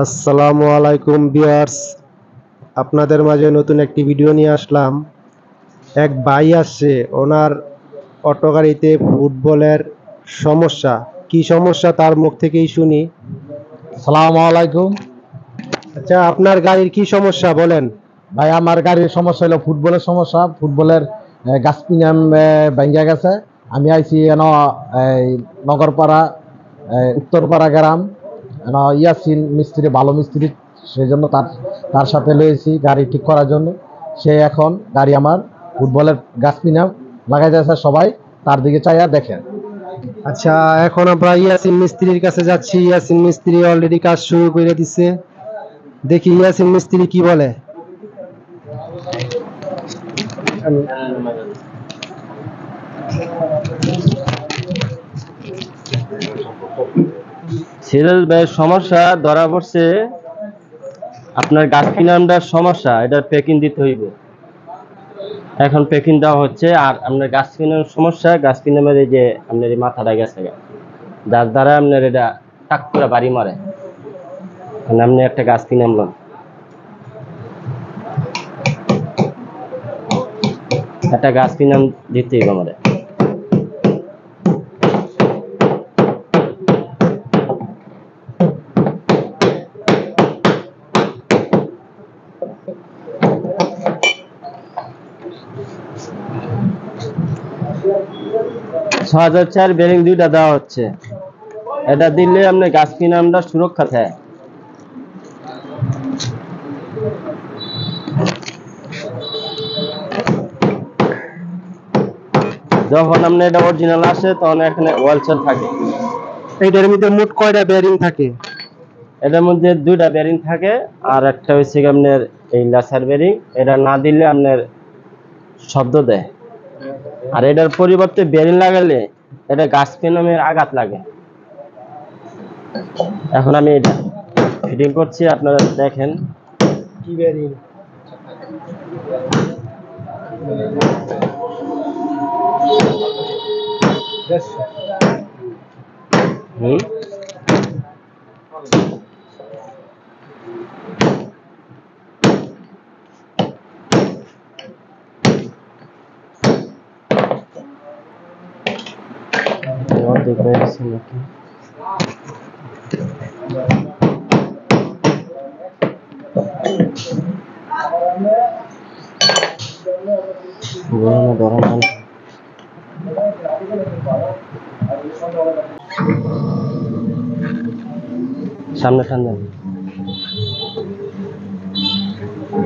আসসালামু আলাইকুম ভিউয়ার্স, আপনাদের মাঝে নতুন একটি ভিডিও নিয়ে আসলাম। এক ভাই আসছে, ওনার অটো গাড়িতে ফুটবলের সমস্যা। কি সমস্যা তার মুখ থেকেই শুনি। সালাম আলাইকুম। আচ্ছা, আপনার গাড়ির কি সমস্যা বলেন। ভাই, আমার গাড়ির সমস্যা হলো ফুটবলের সমস্যা। ফুটবলের গাছপিনাম ভাঙ্গা গেছে। আমি আইছি এই নগরপাড়া, উত্তরপাড়া গ্রাম। ইয়াসিন মিস্ত্রি, ভালো মিস্ত্রি, সেই জন্য তার সাথে লয়েছি গাড়ি ঠিক করার জন্য। সে এখন গাড়ি আমার ফুটবলের গাছপিনাম লাগাই যাচ্ছে, সবাই তার দিকে চাইয়া দেখেন। আচ্ছা, এখন আমরা ইয়াসিন মিস্ত্রির কাছে যাচ্ছি। ইয়াসিন মিস্ত্রি অলরেডি কাজ শুরু করে দিছে। দেখি ইয়াসিন মিস্ত্রি কি বলে। সিরিয়াল ভাই, সমস্যা ধরা পড়ছে। আপনার গাছ কিনামটার সমস্যা, এটা প্যাকিং দিতে হইব। এখন প্যাকিং দেওয়া হচ্ছে। আর আপনার গাছ কিনার সমস্যা, গাছ কিনামের এই যে আপনার এই মাথাটা গেছে, যার দ্বারা আপনার এটা টাক করে বাড়ি মারে। আপনি একটা গাছ কিনে আনলেন, একটা গাছ কিনে দিতে হইব আমাদের। ছ হাজার বেরিং দুইটা দেওয়া হচ্ছে। এটা দিলে আপনি গাছ কিনে আমরা সুরক্ষা থাকে। যখন আপনি এটা অরিজিনাল আসে, তখন এখানে ওয়েলসেল থাকে। এইটার মধ্যে মোট কয়টা বেয়ারিং থাকে? এটার মধ্যে দুইটা বেরিং থাকে, আর একটা হচ্ছে আপনার এই লেসার বেরিং। এটা না দিলে আপনার শব্দ দেয়। আর এটার পরিবর্তে বেরিং লাগালে এটা গাছ পেনামের আঘাত লাগে। এখন আমি এটা ফিটিং করছি, আপনারা দেখেন। কি বেয়ারিং? হুম, অর্ধেক হয়ে গেছে নাকি? গরমে ধরেন সামনে সামনে।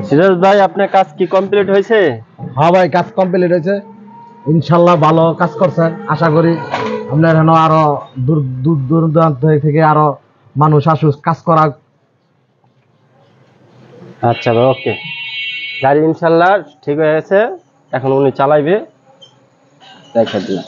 সিরাজ ভাই, আপনার কাজ কি কমপ্লিট হয়েছে? হ্যাঁ ভাই, কাজ কমপ্লিট হয়েছে। ইনশাল্লাহ ভালো কাজ করছেন। আশা করি আপনার এখানে আরো দূর দূর দূর দূরান্ত থেকে আরো মানুষ আসুক কাজ করা। আচ্ছা ভাই, ওকে। গাড়ি ইনশাল্লাহ ঠিক হয়ে গেছে, এখন উনি চালাইবে, দেখা দিন।